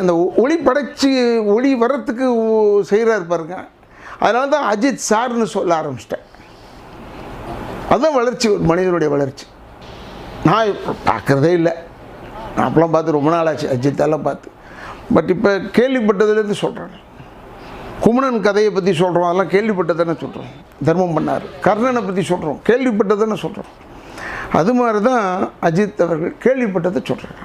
அந்த ஒளி படைச்சி ஒளி வர்றதுக்கு செய்கிறாரு பாருங்க. அதனால தான் அஜித் சார்னு சொல்ல ஆரம்பிச்சிட்டேன். அதுதான் வளர்ச்சி, ஒரு மனிதனுடைய வளர்ச்சி. நான் பார்க்குறதே இல்லை, நான் அப்பெல்லாம் பார்த்து ரொம்ப நாள் ஆச்சு அஜித்தெல்லாம் பார்த்து. பட் இப்போ கேள்விப்பட்டதுலேருந்து சொல்கிறேன். குமணன் கதையை பற்றி சொல்கிறோம், அதெல்லாம் கேள்விப்பட்டதானே சொல்கிறோம். தர்மம் பண்ணார். கர்ணனை பற்றி சொல்கிறோம், கேள்விப்பட்டதானே சொல்கிறோம். அது மாதிரி தான் அஜித் அவர்கள் கேள்விப்பட்டதை சொல்கிறாங்க.